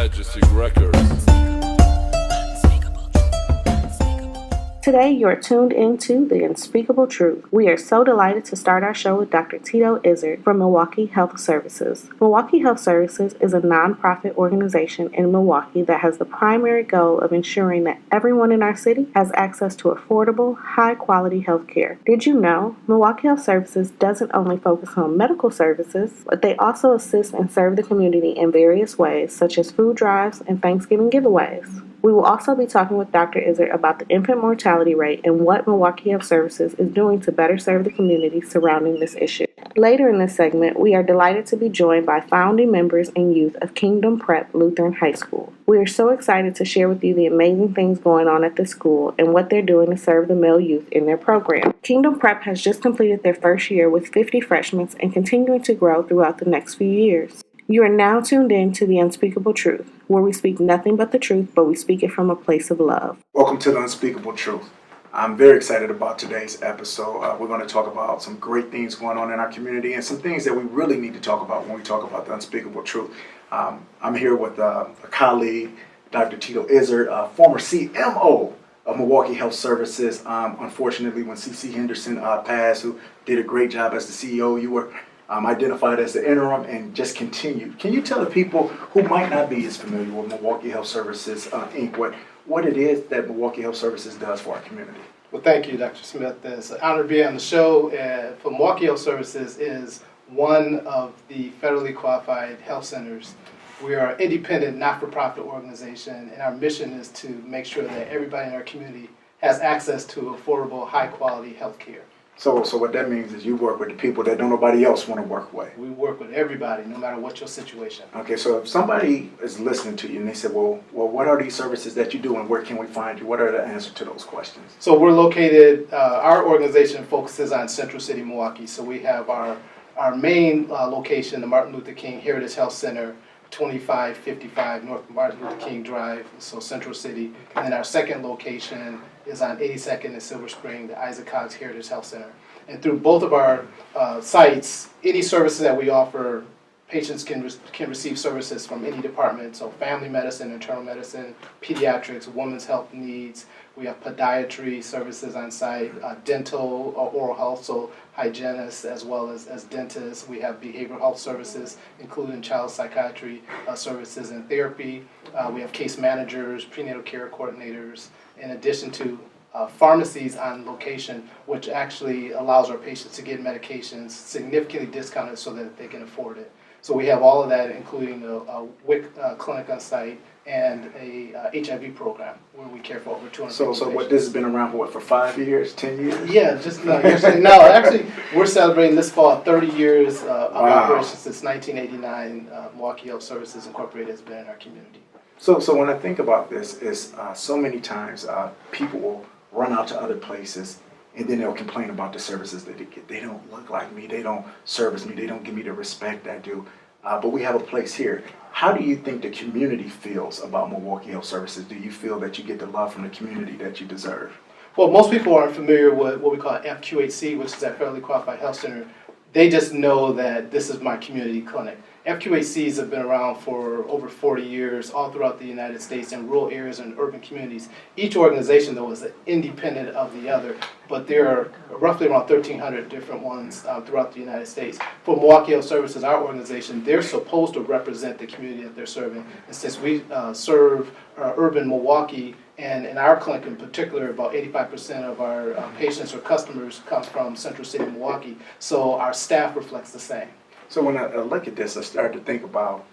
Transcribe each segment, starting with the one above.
Majesty Records. Today, you're tuned into The Unspeakable Truth. We are so delighted to start our show with Dr. Tito Izzard from Milwaukee Health Services. Milwaukee Health Services is a nonprofit organization in Milwaukee that has the primary goal of ensuring that everyone in our city has access to affordable, high-quality health care. Did you know Milwaukee Health Services doesn't only focus on medical services, but they also assist and serve the community in various ways, such as food drives and Thanksgiving giveaways. We will also be talking with Dr. Izzard about the infant mortality rate and what Milwaukee Health Services is doing to better serve the community surrounding this issue. Later in this segment, we are delighted to be joined by founding members and youth of Kingdom Prep Lutheran High School. We are so excited to share with you the amazing things going on at this school and what they're doing to serve the male youth in their program. Kingdom Prep has just completed their first year with 50 freshmen and continuing to grow throughout the next few years. You are now tuned in to The Unspeakable Truth, where we speak nothing but the truth, but we speak it from a place of love. Welcome to The Unspeakable Truth. I'm very excited about today's episode. We're going to talk about some great things going on in our community and some things that we really need to talk about when we talk about The Unspeakable Truth. I'm here with a colleague, Dr. Tito Izzard, former CMO of Milwaukee Health Services. Unfortunately, when C.C. Henderson passed, who did a great job as the CEO, you were identified as the interim and just continued. Can you tell the people who might not be as familiar with Milwaukee Health Services, Inc., what it is that Milwaukee Health Services does for our community? Well, thank you, Dr. Smith. It's an honor to be on the show. For Milwaukee Health Services is one of the federally qualified health centers. We are an independent, not-for-profit organization, and our mission is to make sure that everybody in our community has access to affordable, high-quality health care. So what that means is you work with the people that don't nobody else want to work with. We work with everybody, no matter what your situation. Okay, so if somebody is listening to you and they say, well, what are these services that you do and where can we find you? What are the answers to those questions? So we're located, our organization focuses on Central City, Milwaukee. So we have our main location, the Martin Luther King Heritage Health Center, 2555 North Martin Luther King Drive, so Central City. And then our second location is on 82nd and Silver Spring, the Isaac Cox Heritage Health Center. And through both of our sites, any services that we offer, patients can receive services from any department, so family medicine, internal medicine, pediatrics, women's health needs. We have podiatry services on site, dental or oral health, so hygienists as well as dentists. We have behavioral health services, including child psychiatry services and therapy. We have case managers, prenatal care coordinators, in addition to pharmacies on location, which actually allows our patients to get medications significantly discounted so that they can afford it. So we have all of that, including a WIC clinic on site and a HIV program where we care for over 200 So what, this has been around for 5 years, 10 years? Yeah, actually, we're celebrating this fall 30 years of operation since 1989. Milwaukee Health Services Incorporated has been in our community. So when I think about this, is so many times people will run out to other places and then they'll complain about the services that they get. They don't look like me, they don't service me, they don't give me the respect I do. But we have a place here. How do you think the community feels about Milwaukee Health Services? Do you feel that you get the love from the community that you deserve? Well, most people aren't familiar with what we call FQHC, which is that Federally Qualified Health Center. They just know that this is my community clinic. FQHCs have been around for over 40 years all throughout the United States in rural areas and urban communities. Each organization, though, is independent of the other, but there are roughly around 1,300 different ones throughout the United States. For Milwaukee Health Services, our organization, they're supposed to represent the community that they're serving. And since we serve urban Milwaukee, and in our clinic in particular, about 85% of our patients or customers come from Central City, Milwaukee, so our staff reflects the same. So when I look at this, I start to think about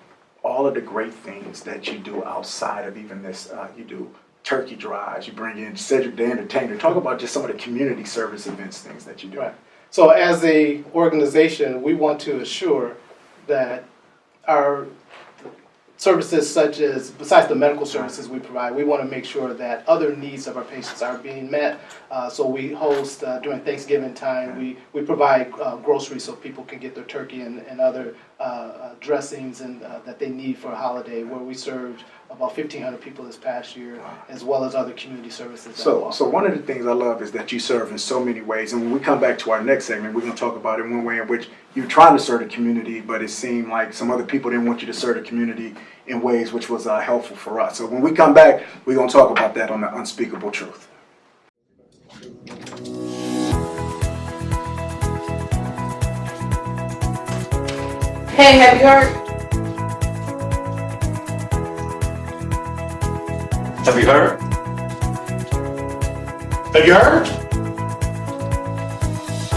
all of the great things that you do outside of even this. You do turkey drives, you bring in Cedric the Entertainer. Talk about just some of the community service events, things that you do. Right. So as a organization, we want to assure that our services such as, besides the medical services we provide, we want to make sure that other needs of our patients are being met. So we host, during Thanksgiving time, we provide groceries so people can get their turkey and other dressings and that they need for a holiday, where we served about 1,500 people this past year, as well as other community services. So one of the things I love is that you serve in so many ways. And when we come back to our next segment, we're going to talk about it one way in which you're trying to serve the community, but it seemed like some other people didn't want you to serve the community in ways which was helpful for us. So when we come back, we're going to talk about that on the Unspeakable Truth. Hey, have you heard? Have you heard? Have you heard?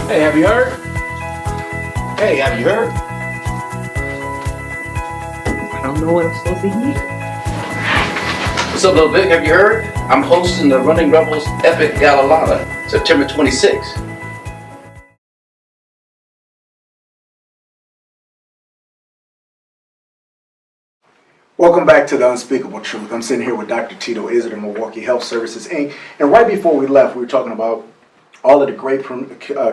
Hey, have you heard? Hey, have you heard? I don't know what I'm supposed to hear. What's up, Lil Vic? Have you heard? I'm hosting the Running Rebels Epic Galalala, September 26th. Welcome back to the Unspeakable Truth. I'm sitting here with Dr. Tito Izzard of Milwaukee Health Services, Inc. And right before we left, we were talking about all of the great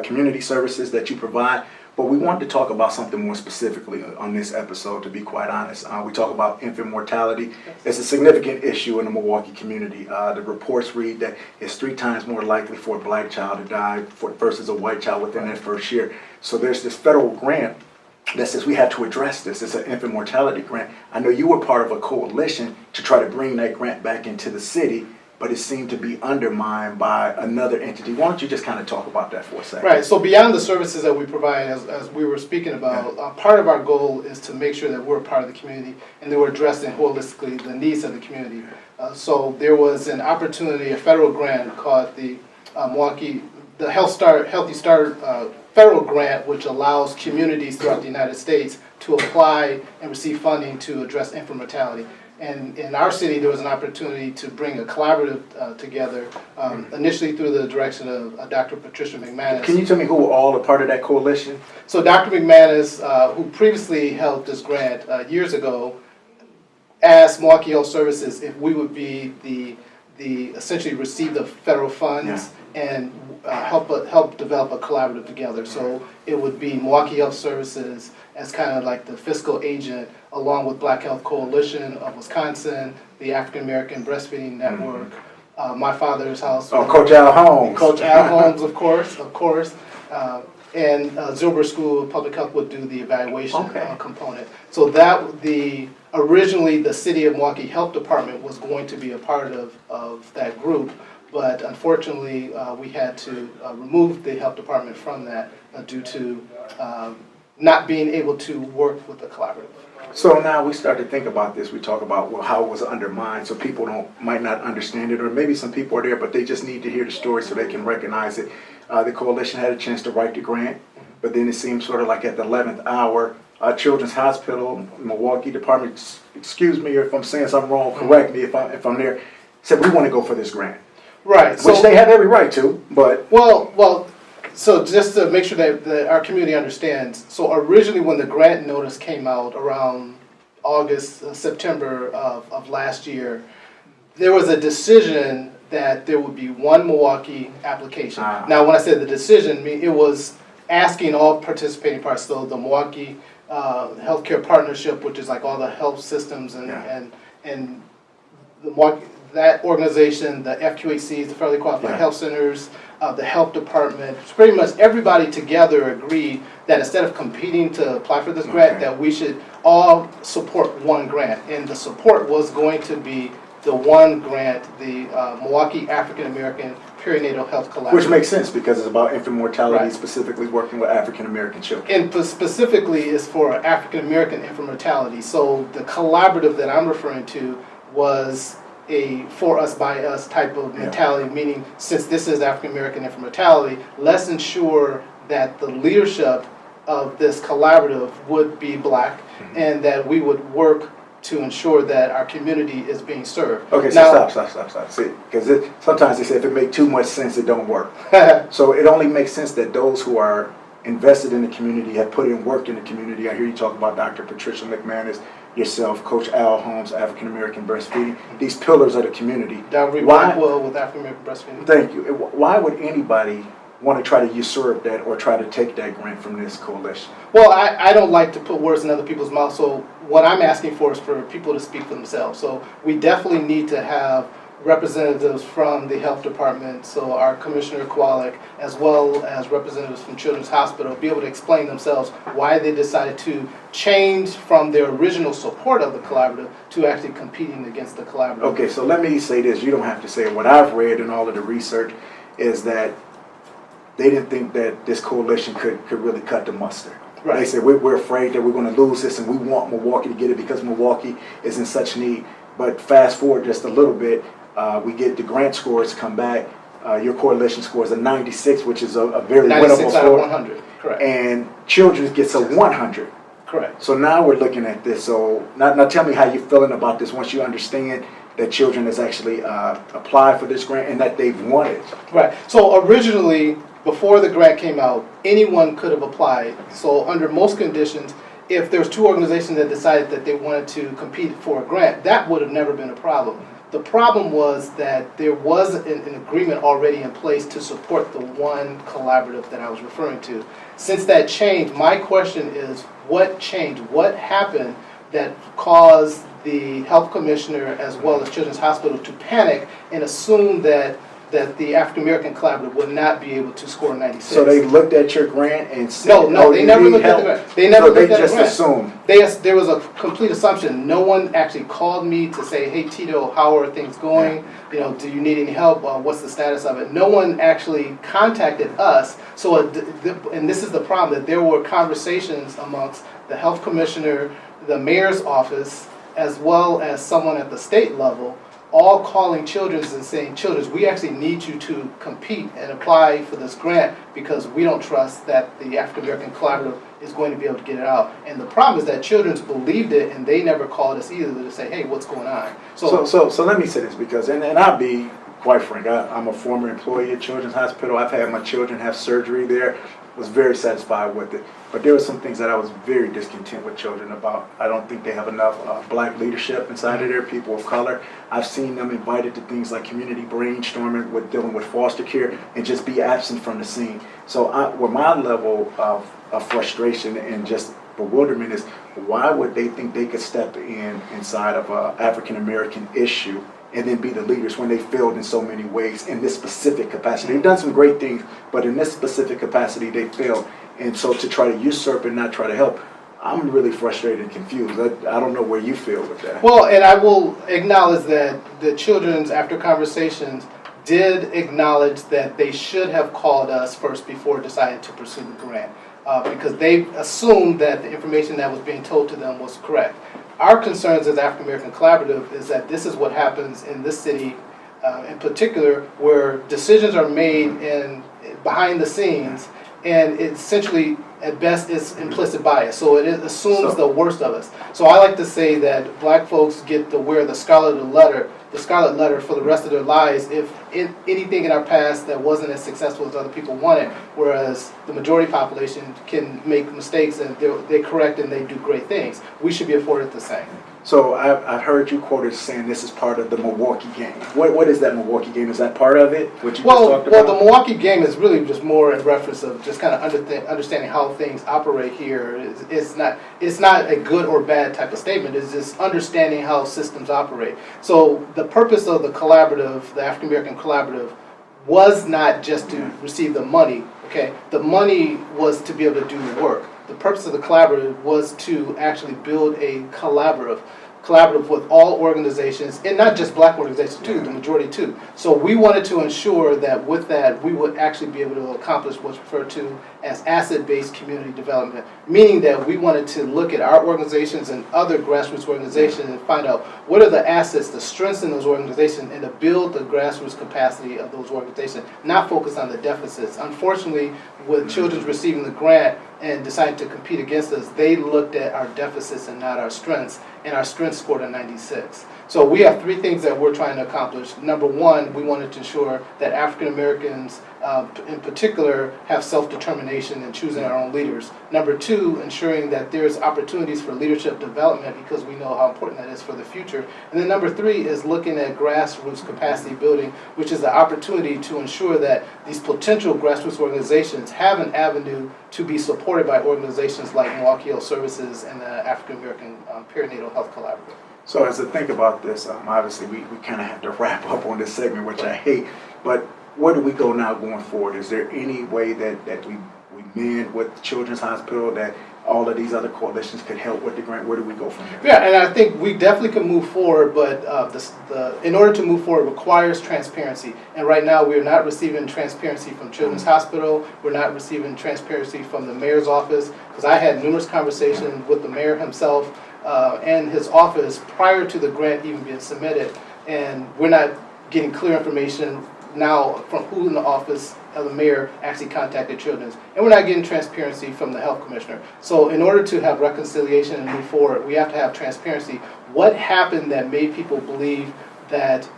community services that you provide, but we wanted to talk about something more specifically on this episode, to be quite honest. We talk about infant mortality. It's a significant issue in the Milwaukee community. The reports read that it's 3 times more likely for a black child to die versus a white child within their first year. So there's this federal grant that says we have to address this. It's an infant mortality grant. I know you were part of a coalition to try to bring that grant back into the city, but it seemed to be undermined by another entity. Why don't you just kind of talk about that for a second? Right, so beyond the services that we provide, as we were speaking about, part of our goal is to make sure that we're part of the community and that we're addressing holistically the needs of the community. So there was an opportunity, a federal grant called the Milwaukee, the Healthy Start federal grant, which allows communities throughout the United States to apply and receive funding to address infant mortality. And in our city, there was an opportunity to bring a collaborative together, initially through the direction of Dr. Patricia McManus. Can you tell me who were all a part of that coalition? So Dr. McManus, who previously held this grant years ago, asked Milwaukee Health Services if we would be the essentially receive the federal funds and help develop a collaborative together. So it would be Milwaukee Health Services as kind of like the fiscal agent, along with Black Health Coalition of Wisconsin, the African American Breastfeeding Network, My Father's House. Oh, Coach Al Holmes. Coach Al Holmes, of course. And Zilber School of Public Health would do the evaluation component. So originally the City of Milwaukee Health Department was going to be a part of that group, but unfortunately we had to remove the health department from that due to not being able to work with the collaborative. So now we start to think about this. We talk about how it was undermined, so people might not understand it, or maybe some people are there, but they just need to hear the story so they can recognize it. The coalition had a chance to write the grant, but then it seemed sort of like at the 11th hour, Children's Hospital, Milwaukee Department, excuse me if I'm saying something wrong, correct me if I'm there, said we want to go for this grant. Right. Which they have every right to, but... Well, so just to make sure that our community understands, so originally when the grant notice came out around August, September of last year, there was a decision that there would be one Milwaukee application. Now when I said the decision, it was asking all participating parties, so the Milwaukee Healthcare Partnership, which is like all the health systems and the Milwaukee, that organization, the FQHCs, the Federally Qualified Health Centers, the health department, pretty much everybody together agreed that instead of competing to apply for this grant, that we should all support one grant. And the support was going to be the one grant, the Milwaukee African American Perinatal Health Collaborative. Which makes sense because it's about infant mortality, specifically working with African American children. And specifically is for African American infant mortality. So the collaborative that I'm referring to was a for us by us type of mentality, meaning since this is African American infant mortality, let's ensure that the leadership of this collaborative would be black and that we would work to ensure that our community is being served. Okay, so stop. See, because sometimes they say if it makes too much sense, it don't work. So it only makes sense that those who are invested in the community, have put in work in the community. I hear you talk about Dr. Patricia McManus, yourself, Coach Al Holmes, African American Breastfeeding, these pillars of the community. Dalry Blackwell with African American Breastfeeding. Thank you. Why would anybody want to try to usurp that or try to take that grant from this coalition? Well, I don't like to put words in other people's mouths, so what I'm asking for is for people to speak for themselves. So we definitely need to have representatives from the health department, so our Commissioner Kowalik, as well as representatives from Children's Hospital, be able to explain themselves why they decided to change from their original support of the collaborative to actually competing against the collaborative. Okay, so let me say this. You don't have to say it. What I've read in all of the research is that they didn't think that this coalition could really cut the mustard. Right. They said, we're afraid that we're going to lose this, and we want Milwaukee to get it because Milwaukee is in such need. But fast forward just a little bit, we get the grant scores come back. Your coalition scores a 96, which is a very 96 winnable out score. of 100, correct. And Children's gets a 100. Correct. So now we're looking at this. So now tell me how you're feeling about this once you understand that Children has actually applied for this grant and that they've won it. Right. So originally, before the grant came out, anyone could have applied. So under most conditions, if there's two organizations that decided that they wanted to compete for a grant, that would have never been a problem. The problem was that there was an agreement already in place to support the one collaborative that I was referring to. Since that changed, my question is, what changed? What happened that caused the health commissioner as well as Children's Hospital to panic and assume that the African American collaborative would not be able to score 96? So they looked at your grant and said, No, they never looked at the grant. They never looked at the grant. So they just assumed. There was a complete assumption. No one actually called me to say, hey, Tito, how are things going? You know, do you need any help? What's the status of it? No one actually contacted us. So, and this is the problem, that there were conversations amongst the health commissioner, the mayor's office, as well as someone at the state level, all calling Children's and saying, Children's, we actually need you to compete and apply for this grant because we don't trust that the African American Collaborative is going to be able to get it out. And the problem is that Children's believed it and they never called us either to say, hey, what's going on? So let me say this because, and I'll be quite frank, I'm a former employee at Children's Hospital. I've had my children have surgery there. Was very satisfied with it. But there were some things that I was very discontent with Children about. I don't think they have enough black leadership inside of there, people of color. I've seen them invited to things like community brainstorming with dealing with foster care and just be absent from the scene. So where my level of frustration and just bewilderment is, why would they think they could step inside of an African American issue and then be the leaders when they failed in so many ways in this specific capacity? They've done some great things, but in this specific capacity, they failed. And so to try to usurp and not try to help, I'm really frustrated and confused. I don't know where you feel with that. Well, and I will acknowledge that the Children's, after conversations, did acknowledge that they should have called us first before deciding to pursue the grant, because they assumed that the information that was being told to them was correct. Our concerns as African American Collaborative is that this is what happens in this city, in particular, where decisions are made behind the scenes, and it essentially, at best, is implicit bias. So it assumes the worst of us. So I like to say that black folks get to wear the scarlet letter for the rest of their lives if anything in our past that wasn't as successful as other people wanted, whereas the majority population can make mistakes and they correct and they do great things. We should be afforded the same. So I've heard you quoted saying this is part of the Milwaukee game. What is that Milwaukee game? Is that part of it? What you just talked about? Well, the Milwaukee game is really just more in reference of just kind of understanding how things operate here. It's not a good or bad type of statement. It's just understanding how systems operate. So the purpose of the collaborative, the African American Collaborative, was not just to receive the money. Okay, the money was to be able to do the work. The purpose of the collaborative was to actually build a collaborative with all organizations, and not just black organizations too, the majority too. So we wanted to ensure that with that, we would actually be able to accomplish what's referred to as asset-based community development, meaning that we wanted to look at our organizations and other grassroots organizations and find out what are the assets, the strengths in those organizations, and to build the grassroots capacity of those organizations, not focus on the deficits. Unfortunately, with Children's receiving the grant and deciding to compete against us, they looked at our deficits and not our strengths, and our strengths scored a 96. So we have three things that we're trying to accomplish. Number one, we wanted to ensure that African Americans in particular have self-determination in choosing our own leaders. Number two, ensuring that there's opportunities for leadership development because we know how important that is for the future. And then number three is looking at grassroots capacity building, which is the opportunity to ensure that these potential grassroots organizations have an avenue to be supported by organizations like Milwaukee Health Services and the African American Perinatal Health Collaborative. So as I think about this, obviously we kind of have to wrap up on this segment, which I hate. But where do we go now going forward? Is there any way that we mend with Children's Hospital, that all of these other coalitions could help with the grant? Where do we go from here? Yeah, and I think we definitely can move forward, but in order to move forward requires transparency. And right now, we are not receiving transparency from Children's Hospital. We're not receiving transparency from the mayor's office, because I had numerous conversations with the mayor himself and his office prior to the grant even being submitted, and we're not getting clear information now from who in the office of the mayor actually contacted Children's, and we're not getting transparency from the health commissioner. So in order to have reconciliation and move forward, we have to have transparency. What happened that made people believe that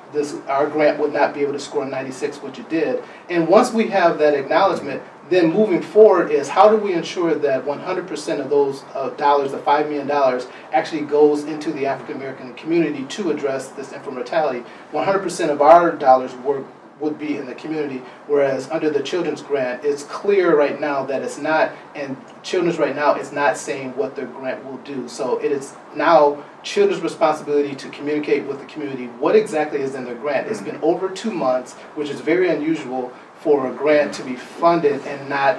our grant would not be able to score 96, which it did? And once we have that acknowledgement, then moving forward is how do we ensure that 100% of those dollars, the $5 million, actually goes into the African American community to address this infant mortality. 100% of our dollars would be in the community, whereas under the Children's grant, it's clear right now that it's not, and Children's right now is not saying what their grant will do. So it is now Children's responsibility to communicate with the community what exactly is in their grant. It's been over 2 months, which is very unusual for a grant to be funded and not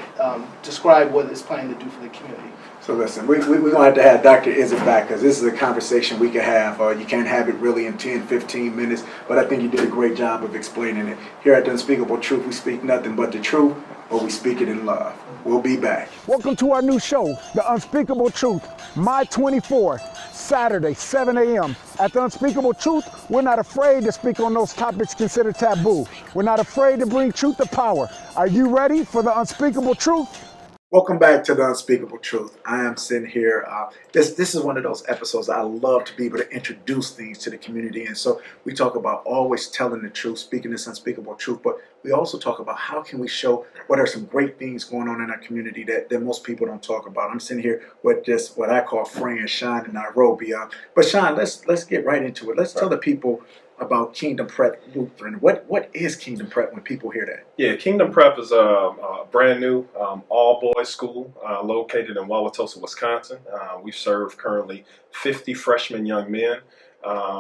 describe what it's planning to do for the community. So listen, we're going to have to have Dr. Izzard back, because this is a conversation we could have. You can't have it really in 10, 15 minutes, but I think you did a great job of explaining it. Here at The Unspeakable Truth, we speak nothing but the truth, or we speak it in love. We'll be back. Welcome to our new show, The Unspeakable Truth, My 24, Saturday, 7 a.m. At The Unspeakable Truth, we're not afraid to speak on those topics considered taboo. We're not afraid to bring truth to power. Are you ready for The Unspeakable Truth? Welcome back to The Unspeakable Truth. I am sitting here. This is one of those episodes I love to be able to introduce things to the community. And so we talk about always telling the truth, speaking this unspeakable truth, but we also talk about how can we show what are some great things going on in our community that most people don't talk about. I'm sitting here with just what I call friend Sean in Nairobi. But Sean, let's get right into it. Let's tell the people about Kingdom Prep Lutheran. What is Kingdom Prep when people hear that? Yeah, Kingdom Prep is a brand new all-boys school located in Wauwatosa, Wisconsin. We serve currently 50 freshman young men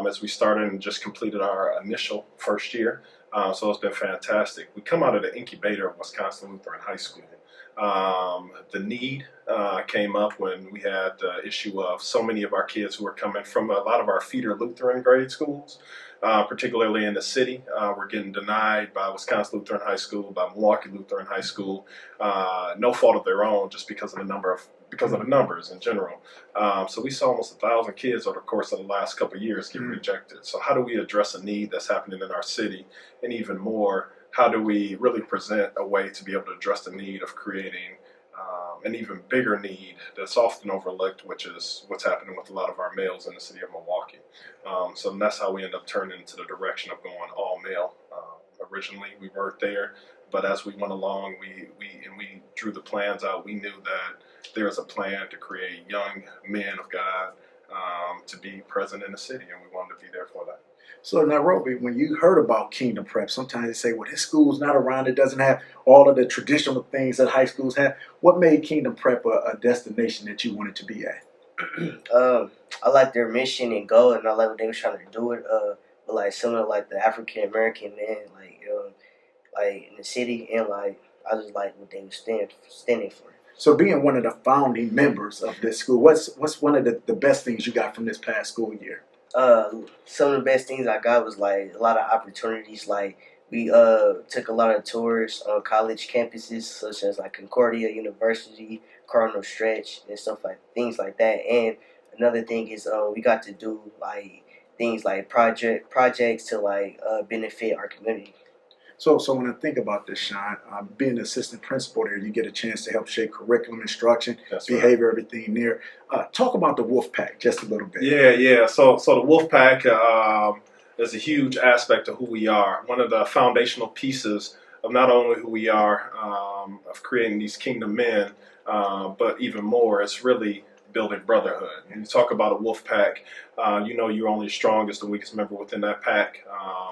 as we started and just completed our initial first year. So it's been fantastic. We come out of the incubator of Wisconsin Lutheran High School. The need came up when we had the issue of so many of our kids who were coming from a lot of our feeder Lutheran grade schools, particularly in the city. Were getting denied by Wisconsin Lutheran High School, by Milwaukee Lutheran High School, no fault of their own, just because of the numbers in general. So we saw almost 1,000 kids over the course of the last couple of years get rejected. So how do we address a need that's happening in our city, and even more, how do we really present a way to be able to address the need of creating an even bigger need that's often overlooked, which is what's happening with a lot of our males in the city of Milwaukee. So that's how we end up turning into the direction of going all male. Originally, we weren't there, but as we went along, we drew the plans out. We knew that there was a plan to create young men of God to be present in the city, and we wanted to be there for that. So Nairobi, when you heard about Kingdom Prep, sometimes they say, well, this school's not around. It doesn't have all of the traditional things that high schools have. What made Kingdom Prep a destination that you wanted to be at? I like their mission and goal, and I like what they were trying to do it. But like similar like the African American men, like in the city, and like I just like what they were standing for. So being one of the founding members of this school, what's one of the best things you got from this past school year? Some of the best things I got was like a lot of opportunities. Like we took a lot of tours on college campuses, such as like Concordia University, Cardinal Stretch, and things like that. And another thing is we got to do like things like projects to like benefit our community. So when I think about this, Sean, being an assistant principal there, you get a chance to help shape curriculum, instruction, That's behavior, everything there. Talk about the Wolf Pack just a little bit. Yeah. So the Wolf Pack is a huge aspect of who we are. One of the foundational pieces of not only who we are, of creating these kingdom men, but even more, it's really building brotherhood. And you talk about a wolf pack, you know you're only as strong as the weakest member within that pack.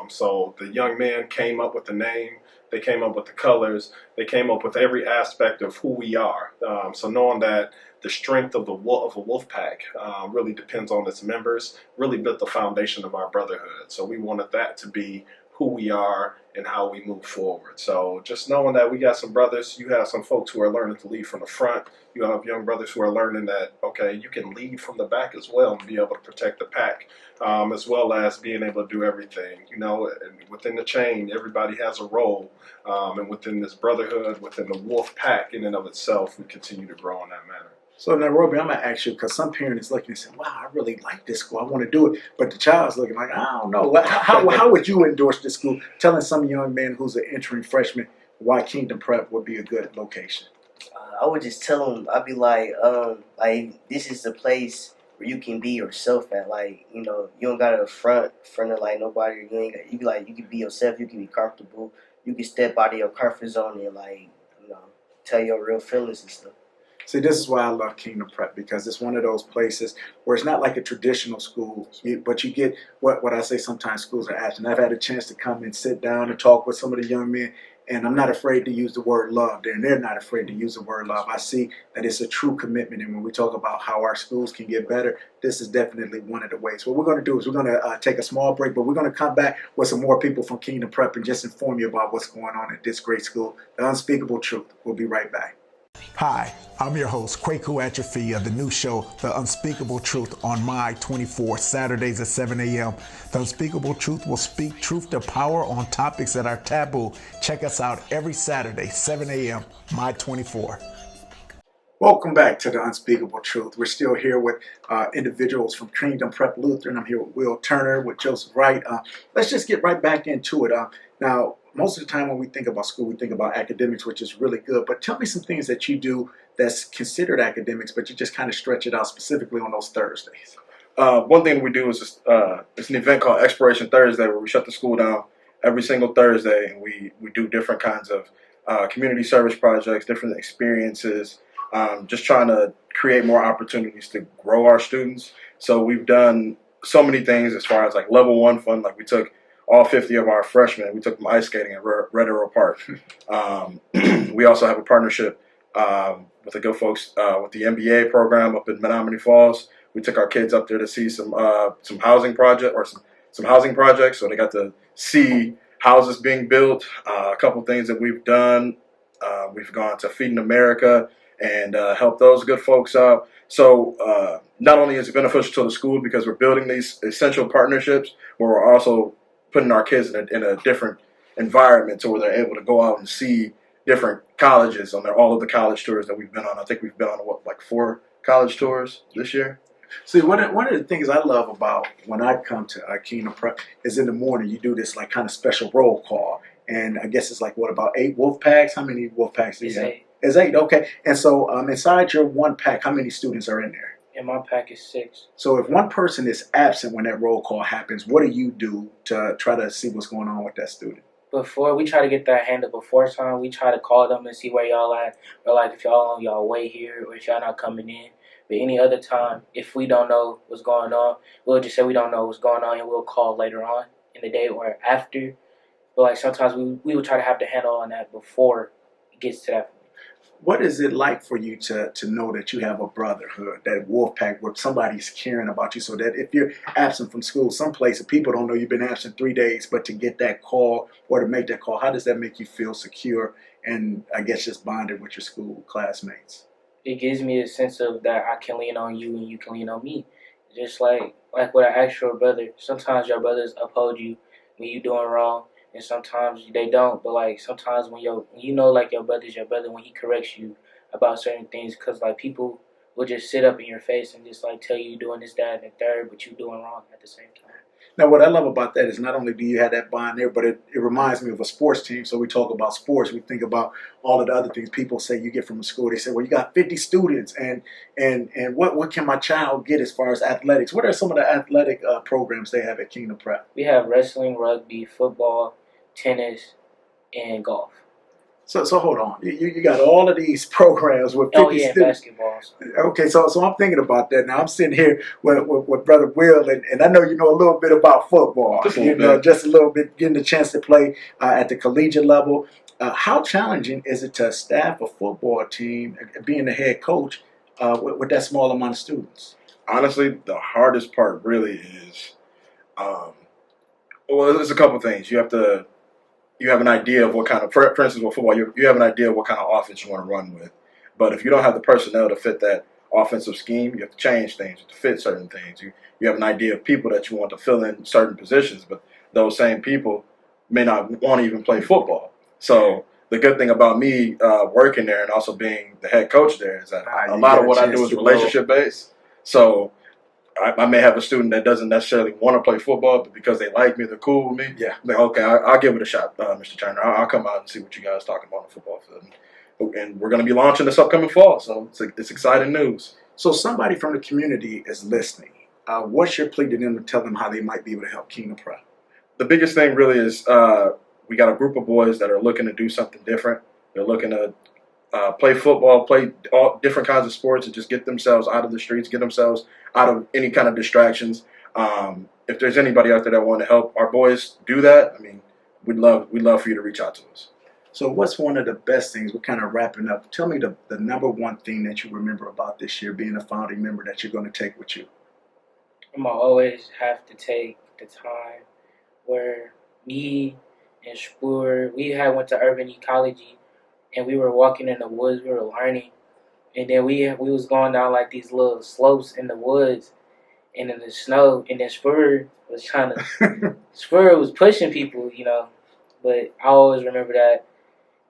So the young men came up with the name, they came up with the colors, they came up with every aspect of who we are. So knowing that the strength of a wolf pack really depends on its members, really built the foundation of our brotherhood. So we wanted that to be who we are and how we move forward. So just knowing that we got some brothers, you have some folks who are learning to lead from the front. You have young brothers who are learning that, okay, you can lead from the back as well and be able to protect the pack, as well as being able to do everything. You know, and within the chain, everybody has a role. And within this brotherhood, within the wolf pack in and of itself, we continue to grow in that manner. So Nairobi, I'm gonna ask you because some parent is looking and saying, "Wow, I really like this school. I want to do it," but the child's looking like, "I don't know." How would you endorse this school? Telling some young man who's an entering freshman why Kingdom Prep would be a good location. I would just tell them, I'd be like this is the place where you can be yourself at. Like, you know, you don't gotta front of like nobody. You be like, you can be yourself. You can be comfortable. You can step out of your comfort zone and like, you know, tell your real feelings and stuff. See, this is why I love Kingdom Prep, because it's one of those places where it's not like a traditional school, but you get what I say sometimes schools are absent. I've had a chance to come and sit down and talk with some of the young men, and I'm not afraid to use the word love there, and they're not afraid to use the word love. I see that it's a true commitment, and when we talk about how our schools can get better, this is definitely one of the ways. What we're going to do is we're going to take a small break, but we're going to come back with some more people from Kingdom Prep and just inform you about what's going on at this great school, The Unspeakable Truth. We'll be right back. Hi, I'm your host, Kwaku Atrophy of the new show, The Unspeakable Truth, on My 24, Saturdays at 7 a.m. The Unspeakable Truth will speak truth to power on topics that are taboo. Check us out every Saturday, 7 a.m., My 24. Welcome back to The Unspeakable Truth. We're still here with individuals from Kingdom Prep Lutheran. I'm here with Will Turner, with Joseph Wright. Let's just get right back into it. Now, most of the time when we think about school, we think about academics, which is really good. But tell me some things that you do that's considered academics, but you just kind of stretch it out specifically on those Thursdays. One thing we do is it's an event called Exploration Thursday, where we shut the school down every single Thursday, and we do different kinds of community service projects, different experiences, just trying to create more opportunities to grow our students. So we've done so many things as far as like level 1 fun, like we took all 50 of our freshmen, we took them ice skating at Red Arrow Park. We also have a partnership with the good folks with the MBA program up in Menominee Falls. We took our kids up there to see some housing project or some housing projects, so they got to see houses being built. A couple things that we've done, we've gone to Feeding America and helped those good folks out. So not only is it beneficial to the school because we're building these essential partnerships, but we're also putting our kids in a different environment to where they're able to go out and see different colleges on all of the college tours that we've been on. I think we've been on, 4 college tours this year. See, one of the things I love about when I come to Kingdom Prep is in the morning you do this like kind of special roll call. And I guess it's like, what, about 8 wolf packs? How many wolf packs do you have? 8. It's 8, okay. And so inside your one pack, how many students are in there? In my pack is 6. So if one person is absent when that roll call happens, what do you do to try to see what's going on with that student? Before, we try to get that handled before time. We try to call them and see where y'all at. Or like if y'all on y'all way here or if y'all not coming in. But any other time, if we don't know what's going on, we'll just say we don't know what's going on and we'll call later on in the day or after. But like sometimes we will try to have to handle on that before it gets to that point. What is it like for you to know that you have a brotherhood, that wolf pack, where somebody's caring about you, so that if you're absent from school, some places people don't know you've been absent 3 days, but to get that call or to make that call, how does that make you feel secure and I guess just bonded with your school classmates? It gives me a sense of that I can lean on you and you can lean on me. Just like with an actual brother, sometimes your brothers uphold you when you're doing wrong. And sometimes they don't, but like sometimes when you know like your brother's your brother when he corrects you about certain things, because like people will just sit up in your face and just like tell you doing this, that, and the third, but you doing wrong at the same time. Now, what I love about that is not only do you have that bond there, but it reminds me of a sports team. So we talk about sports, we think about all of the other things people say you get from a school. They say, well, you got 50 students, and what can my child get as far as athletics? What are some of the athletic programs they have at Kingdom Prep? We have wrestling, rugby, football, tennis, and golf. So hold on. You got all of these programs with 50 Oh yeah, students. basketball. Okay, so I'm thinking about that now. I'm sitting here with Brother Will, and I know you know a little bit about football. Just a little bit. Just a little bit, getting the chance to play at the collegiate level. How challenging is it to staff a football team, being the head coach, with that small amount of students? Honestly, the hardest part really is, well, there's a couple things. You have an idea of what kind of, for instance, with football, you have an idea of what kind of offense you want to run with. But if you don't have the personnel to fit that offensive scheme, you have to change things to fit certain things. You have an idea of people that you want to fill in certain positions, but those same people may not want to even play football. So the good thing about me working there and also being the head coach there is that a lot of what I do is relationship based. So I may have a student that doesn't necessarily want to play football, but because they like me, they're cool with me. Yeah. Like, okay, I'll give it a shot, Mr. Turner. I'll come out and see what you guys talking about on the football field. And we're going to be launching this upcoming fall, so it's exciting news. So somebody from the community is listening. What's your plea to them to tell them how they might be able to help Kingdom Prep? The biggest thing really is we got a group of boys that are looking to do something different. They're looking to play football, play all different kinds of sports, and just get themselves out of the streets, get themselves out of any kind of distractions. If there's anybody out there that want to help our boys do that, I mean, we'd love for you to reach out to us. So what's one of the best things? We're kind of wrapping up. Tell me the number one thing that you remember about this year, being a founding member, that you're going to take with you. I'm gonna always have to take the time where me and Spur, we had went to urban ecology, and we were walking in the woods, we were learning, and then we was going down like these little slopes in the woods and in the snow, and then Spur was Spur was pushing people, but I always remember that.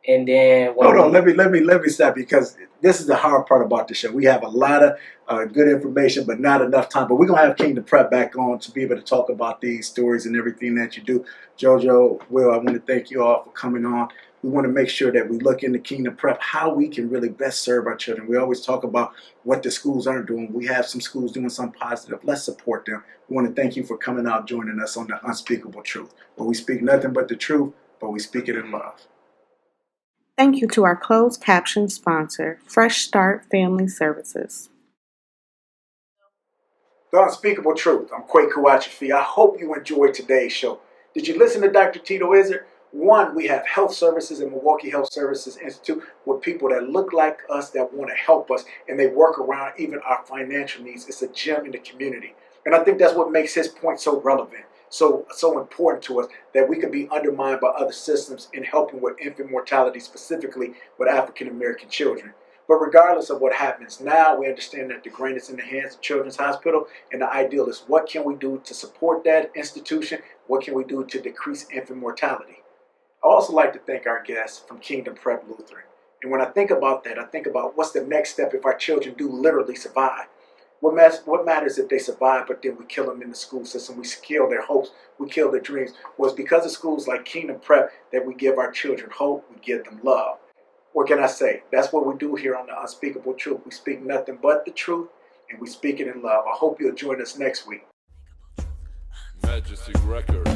And then Hold on, let me stop, because this is the hard part about the show. We have a lot of good information, but not enough time. But we're gonna have Kingdom Prep back on to be able to talk about these stories and everything that you do. JoJo, Will, I want to thank you all for coming on. We want to make sure that we look into Kingdom Prep, how we can really best serve our children. We always talk about what the schools aren't doing. We have some schools doing something positive. Let's support them. We want to thank you for coming out, joining us on The Unspeakable Truth, where we speak nothing but the truth, but we speak it in love. Thank you to our closed caption sponsor, Fresh Start Family Services. The Unspeakable Truth. I'm Quay Kawachafi. I hope you enjoyed today's show. Did you listen to Dr. Tito Izzard? One, we have health services in Milwaukee Health Services Institute with people that look like us, that want to help us, and they work around even our financial needs. It's a gem in the community. And I think that's what makes his point so relevant, so important to us, that we could be undermined by other systems in helping with infant mortality, specifically with African American children. But regardless of what happens, now we understand that the grain is in the hands of Children's Hospital, and the ideal is, what can we do to support that institution? What can we do to decrease infant mortality? I also like to thank our guests from Kingdom Prep Lutheran. And when I think about that, I think about what's the next step if our children do literally survive. What matters if they survive, but then we kill them in the school system, we kill their hopes, we kill their dreams? Well, it's because of schools like Kingdom Prep that we give our children hope, we give them love. What can I say? That's what we do here on The Unspeakable Truth. We speak nothing but the truth, and we speak it in love. I hope you'll join us next week. Majesty Records.